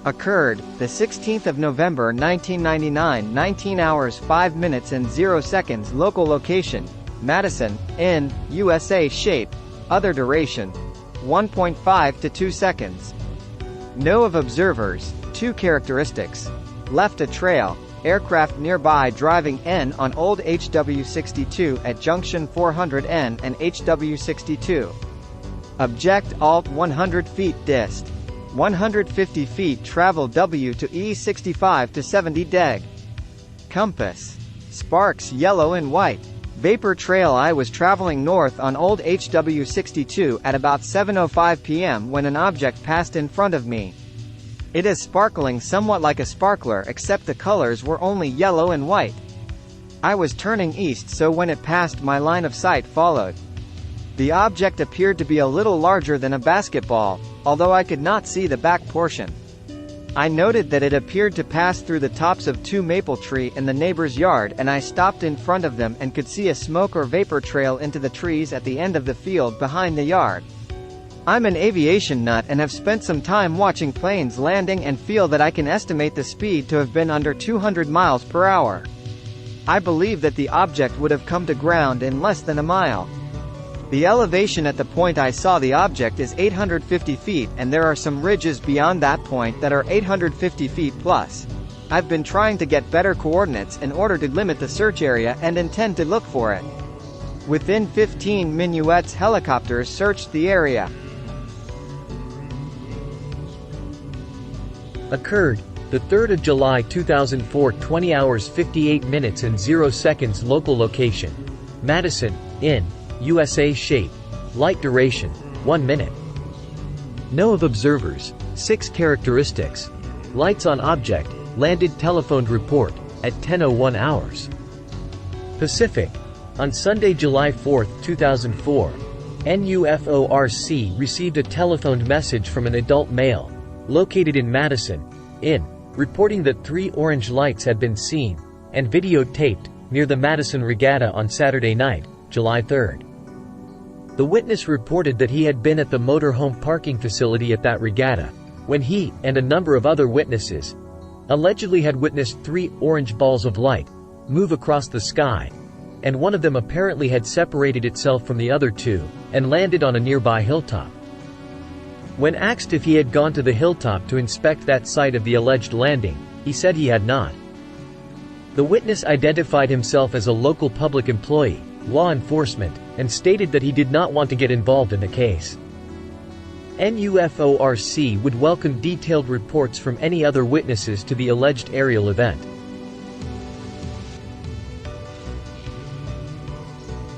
Occurred, the 16th of November 1999, 19 hours 5 minutes and 0 seconds. Local location, Madison, in, USA. Shape, other duration, 1.5 to 2 seconds. No of observers. 2 characteristics. Left a trail, aircraft nearby driving N on old HW62 at junction 400N and HW62. Object Alt 100 feet dist. 150 feet travel W to E65 to 70 deg. Compass. Sparks yellow and white. Vapor trail. I was traveling north on old HW62 at about 7:05 p.m. when an object passed in front of me. It is sparkling somewhat like a sparkler, except the colors were only yellow and white. I was turning east, so when it passed my line of sight followed. The object appeared to be a little larger than a basketball, although I could not see the back portion. I noted that it appeared to pass through the tops of 2 maple trees in the neighbor's yard, and I stopped in front of them and could see a smoke or vapor trail into the trees at the end of the field behind the yard. I'm an aviation nut and have spent some time watching planes landing and feel that I can estimate the speed to have been under 200 miles per hour. I believe that the object would have come to ground in less than a mile. The elevation at the point I saw the object is 850 feet, and there are some ridges beyond that point that are 850 feet plus. I've been trying to get better coordinates in order to limit the search area and intend to look for it. Within 15 minutes, helicopters searched the area. Occurred, the 3rd of July 2004, 20 hours 58 minutes and 0 seconds. Local location, Madison, in, USA. Shape, light duration, 1 minute. No of observers. 6 characteristics. Lights on object, landed. Telephoned report, at 10:01 hours. Pacific. On Sunday, July 4, 2004, NUFORC received a telephoned message from an adult male, located in Madison, in, reporting that 3 orange lights had been seen, and videotaped, near the Madison Regatta on Saturday night, July 3. The witness reported that he had been at the motorhome parking facility at that regatta, when he, and a number of other witnesses, allegedly had witnessed 3 orange balls of light move across the sky, and one of them apparently had separated itself from the other 2, and landed on a nearby hilltop. When asked if he had gone to the hilltop to inspect that site of the alleged landing, he said he had not. The witness identified himself as a local public employee, law enforcement, and stated that he did not want to get involved in the case. NUFORC would welcome detailed reports from any other witnesses to the alleged aerial event.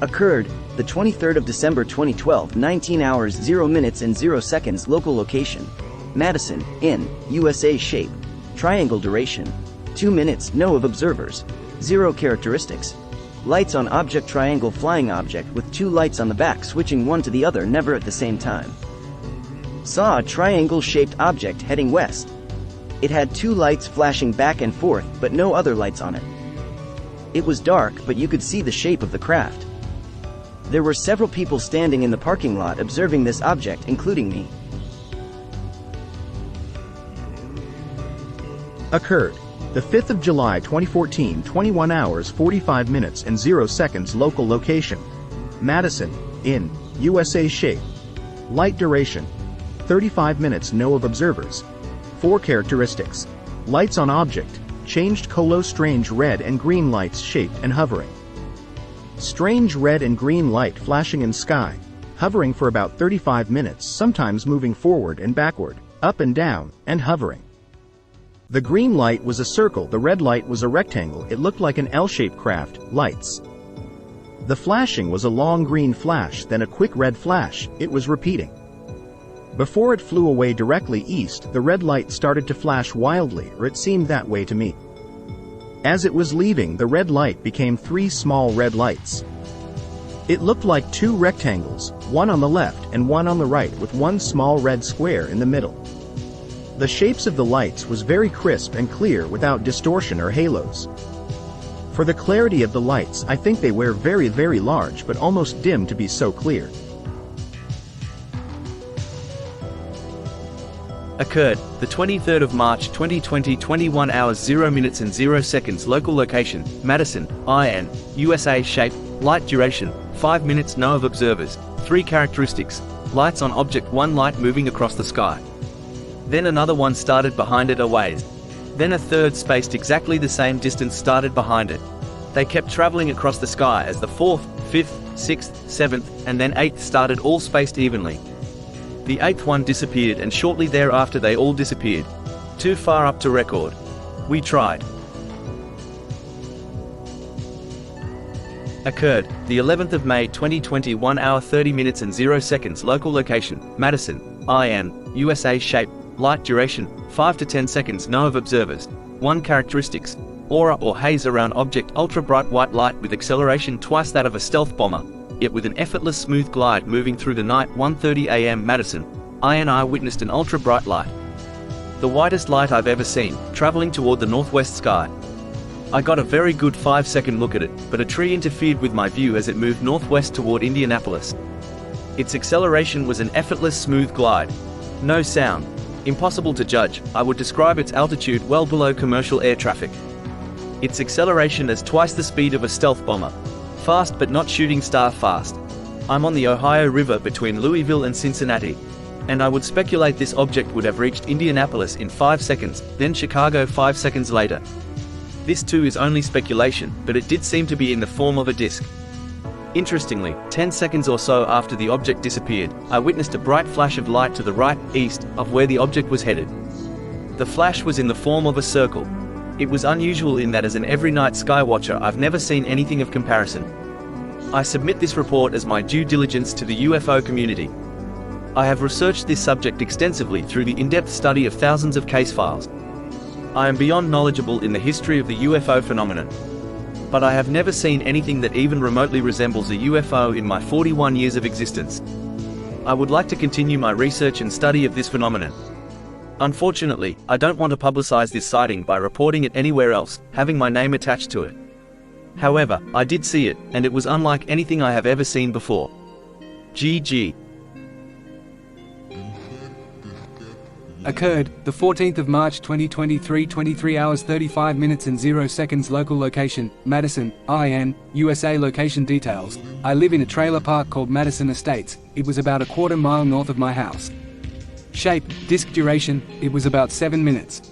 Occurred, the 23rd of December 2012, 19 hours 0 minutes and 0 seconds. Local location, Madison, in, USA. Shape, triangle duration, 2 minutes. No of observers. 0 characteristics. Lights on object. Triangle flying object with 2 lights on the back switching one to the other, never at the same time. Saw a triangle-shaped object heading west. It had 2 lights flashing back and forth, but no other lights on it. It was dark, but you could see the shape of the craft. There were several people standing in the parking lot observing this object, including me. Occurred, the 5th of July 2014, 21 hours 45 minutes and 0 seconds. Local location, Madison, in, USA. Shape, light duration, 35 minutes. No of observers. 4 characteristics. Lights on object, changed color. Strange red and green lights shaped and hovering. Strange red and green light flashing in sky, hovering for about 35 minutes, sometimes moving forward and backward, up and down, and hovering. The green light was a circle, the red light was a rectangle. It looked like an L-shaped craft, lights. The flashing was a long green flash, then a quick red flash. It was repeating. Before it flew away directly east, the red light started to flash wildly, or it seemed that way to me. As it was leaving, the red light became 3 small red lights. It looked like 2 rectangles, one on the left and one on the right, with one small red square in the middle. The shapes of the lights was very crisp and clear without distortion or halos. For the clarity of the lights, I think they were very, very large but almost dim to be so clear. Occurred, the 23rd of March 2020, 21 hours 0 minutes and 0 seconds. Local location, Madison, IN, USA. Shape, light duration, 5 minutes. No of observers. 3 characteristics. Lights on object, 1 light moving across the sky. Then another one started behind it a ways. Then a third spaced exactly the same distance started behind it. They kept traveling across the sky as the 4th, 5th, 6th, 7th, and then 8th started all spaced evenly. The 8th one disappeared and shortly thereafter they all disappeared. Too far up to record. We tried. Occurred, the 11th of May 2020, 1 hour 30 minutes and 0 seconds. Local location, Madison, IN, USA. Shape, light duration, 5 to 10 seconds. No of observers. 1 characteristics. Aura or haze around object, ultra bright white light with acceleration twice that of a stealth bomber, yet with an effortless smooth glide moving through the night. 1:30 a.m. Madison, IN. Witnessed an ultra bright light. The whitest light I've ever seen, traveling toward the northwest sky. I got a very good 5-second look at it, but a tree interfered with my view as it moved northwest toward Indianapolis. Its acceleration was an effortless smooth glide. No sound. Impossible to judge. I would describe its altitude well below commercial air traffic. Its acceleration as twice the speed of a stealth bomber. Fast but not shooting star fast. I'm on the Ohio River between Louisville and Cincinnati. And I would speculate this object would have reached Indianapolis in 5 seconds, then Chicago 5 seconds later. This too is only speculation, but it did seem to be in the form of a disk. Interestingly, 10 seconds or so after the object disappeared, I witnessed a bright flash of light to the right, east, of where the object was headed. The flash was in the form of a circle. It was unusual in that as an every night sky watcher I've never seen anything of comparison. I submit this report as my due diligence to the UFO community. I have researched this subject extensively through the in-depth study of thousands of case files. I am beyond knowledgeable in the history of the UFO phenomenon. But I have never seen anything that even remotely resembles a UFO in my 41 years of existence. I would like to continue my research and study of this phenomenon. Unfortunately, I don't want to publicize this sighting by reporting it anywhere else, having my name attached to it. However, I did see it, and it was unlike anything I have ever seen before. GG. Occurred, the 14th of March 2023, 23 hours 35 minutes and 0 seconds. Local location, Madison, IN, USA. Location details. I live in a trailer park called Madison Estates. It was about a quarter mile north of my house. Shape, disk duration, it was about 7 minutes.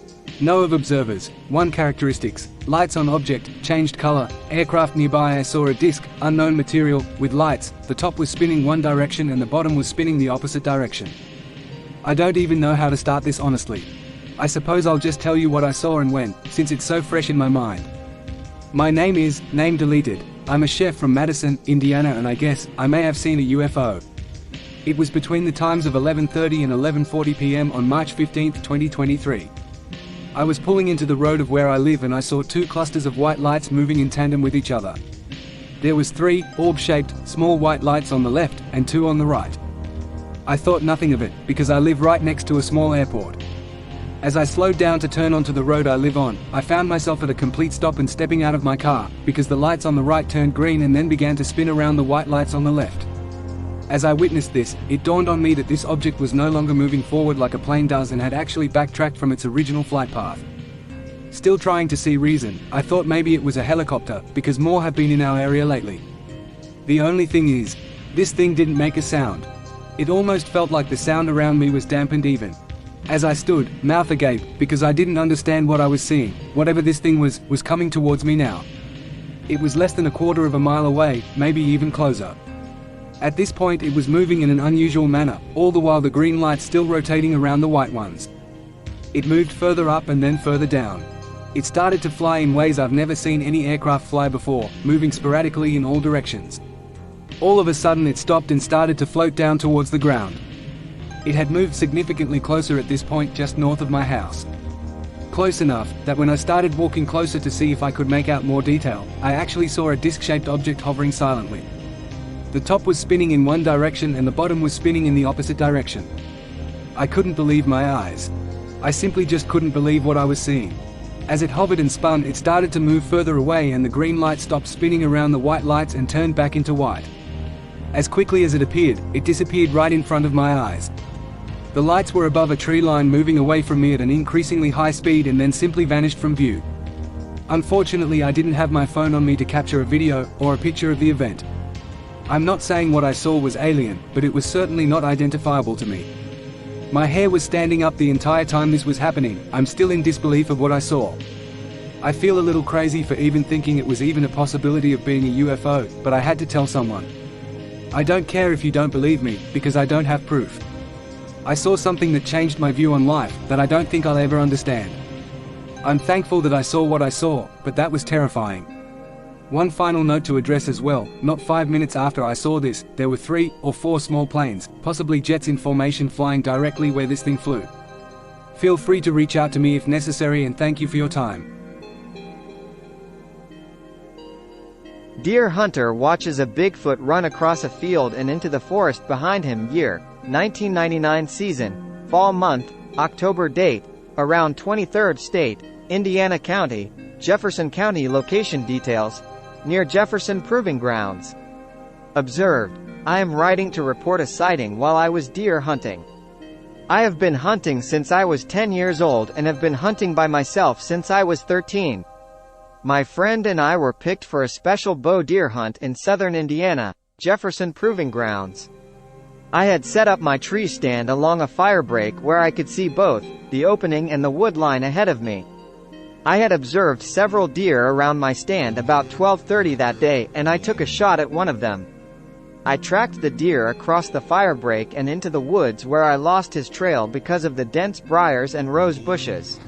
No of observers. 1 characteristics. Lights on object, changed color. Aircraft nearby. I saw a disk, unknown material, with lights. The top was spinning one direction and the bottom was spinning the opposite direction. I don't even know how to start this honestly. I suppose I'll just tell you what I saw and when, since it's so fresh in my mind. My name is, name deleted. I'm a chef from Madison, Indiana, and I guess I may have seen a UFO. It was between the times of 11:30 and 11:40 p.m. on March 15, 2023. I was pulling into the road of where I live and I saw 2 clusters of white lights moving in tandem with each other. There was 3 orb-shaped, small white lights on the left and 2 on the right. I thought nothing of it, because I live right next to a small airport. As I slowed down to turn onto the road I live on, I found myself at a complete stop and stepping out of my car, because the lights on the right turned green and then began to spin around the white lights on the left. As I witnessed this, it dawned on me that this object was no longer moving forward like a plane does and had actually backtracked from its original flight path. Still trying to see reason, I thought maybe it was a helicopter, because more have been in our area lately. The only thing is, this thing didn't make a sound. It almost felt like the sound around me was dampened even. As I stood, mouth agape, because I didn't understand what I was seeing, whatever this thing was coming towards me now. It was less than a quarter of a mile away, maybe even closer. At this point it was moving in an unusual manner, all the while the green lights still rotating around the white ones. It moved further up and then further down. It started to fly in ways I've never seen any aircraft fly before, moving sporadically in all directions. All of a sudden it stopped and started to float down towards the ground. It had moved significantly closer at this point just north of my house. Close enough that when I started walking closer to see if I could make out more detail, I actually saw a disc-shaped object hovering silently. The top was spinning in one direction and the bottom was spinning in the opposite direction. I couldn't believe my eyes. I simply just couldn't believe what I was seeing. As it hovered and spun, it started to move further away and the green light stopped spinning around the white lights and turned back into white. As quickly as it appeared, it disappeared right in front of my eyes. The lights were above a tree line, moving away from me at an increasingly high speed and then simply vanished from view. Unfortunately, I didn't have my phone on me to capture a video or a picture of the event. I'm not saying what I saw was alien, but it was certainly not identifiable to me. My hair was standing up the entire time this was happening. I'm still in disbelief of what I saw. I feel a little crazy for even thinking it was even a possibility of being a UFO, but I had to tell someone. I don't care if you don't believe me, because I don't have proof. I saw something that changed my view on life, that I don't think I'll ever understand. I'm thankful that I saw what I saw, but that was terrifying. One final note to address as well: not 5 minutes after I saw this, there were 3 or 4 small planes, possibly jets in formation, flying directly where this thing flew. Feel free to reach out to me if necessary, and thank you for your time. Deer hunter watches a Bigfoot run across a field and into the forest behind him. Year, 1999. Season, fall month, October. Date, around 23rd. State, Indiana. County, Jefferson County. Location details, near Jefferson Proving Grounds. Observed, I am writing to report a sighting while I was deer hunting. I have been hunting since I was 10 years old and have been hunting by myself since I was 13. My friend and I were picked for a special bow deer hunt in southern Indiana, Jefferson Proving Grounds. I had set up my tree stand along a fire break where I could see both the opening and the wood line ahead of me. I had observed several deer around my stand about 12:30 that day, and I took a shot at one of them. I tracked the deer across the fire break and into the woods, where I lost his trail because of the dense briars and rose bushes.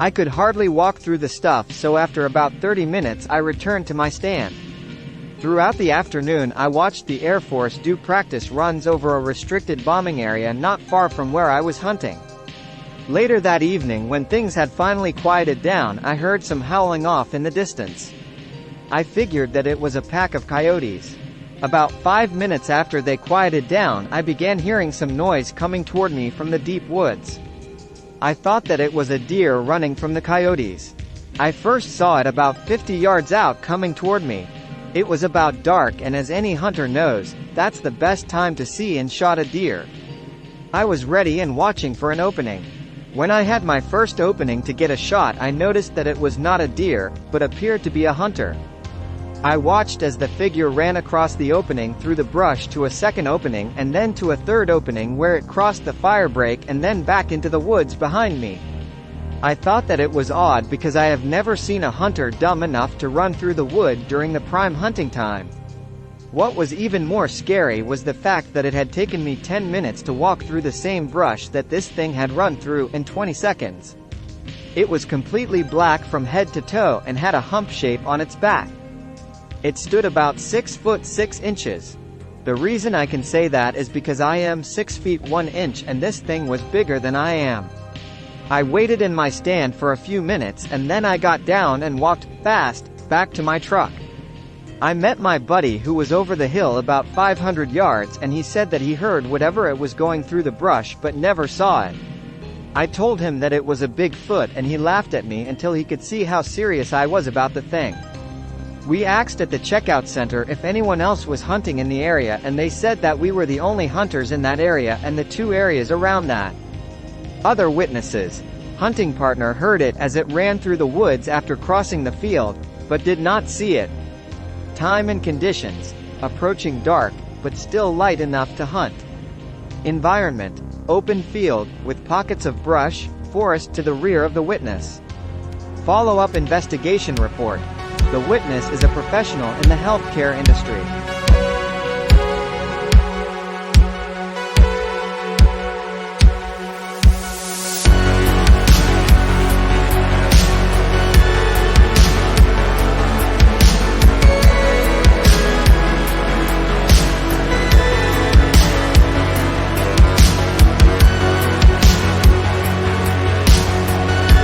I could hardly walk through the stuff, so after about 30 minutes I returned to my stand. Throughout the afternoon I watched the Air Force do practice runs over a restricted bombing area not far from where I was hunting. Later that evening, when things had finally quieted down, I heard some howling off in the distance. I figured that it was a pack of coyotes. About 5 minutes after they quieted down, I began hearing some noise coming toward me from the deep woods. I thought that it was a deer running from the coyotes. I first saw it about 50 yards out coming toward me. It was about dark, and as any hunter knows, that's the best time to see and shot a deer. I was ready and watching for an opening. When I had my first opening to get a shot, I noticed that it was not a deer, but appeared to be a hunter. I watched as the figure ran across the opening through the brush to a second opening and then to a third opening, where it crossed the fire break and then back into the woods behind me. I thought that it was odd because I have never seen a hunter dumb enough to run through the wood during the prime hunting time. What was even more scary was the fact that it had taken me 10 minutes to walk through the same brush that this thing had run through in 20 seconds. It was completely black from head to toe and had a hump shape on its back. It stood about 6 foot 6 inches. The reason I can say that is because I am 6 feet 1 inch and this thing was bigger than I am. I waited in my stand for a few minutes and then I got down and walked fast back to my truck. I met my buddy who was over the hill about 500 yards, and he said that he heard whatever it was going through the brush but never saw it. I told him that it was a Bigfoot and he laughed at me until he could see how serious I was about the thing. We asked at the checkout center if anyone else was hunting in the area, and they said that we were the only hunters in that area and the 2 areas around that. Other witnesses. Hunting partner heard it as it ran through the woods after crossing the field, but did not see it. Time and conditions. Approaching dark, but still light enough to hunt. Environment. Open field, with pockets of brush, forest to the rear of the witness. Follow-up investigation report. The witness is a professional in the healthcare industry.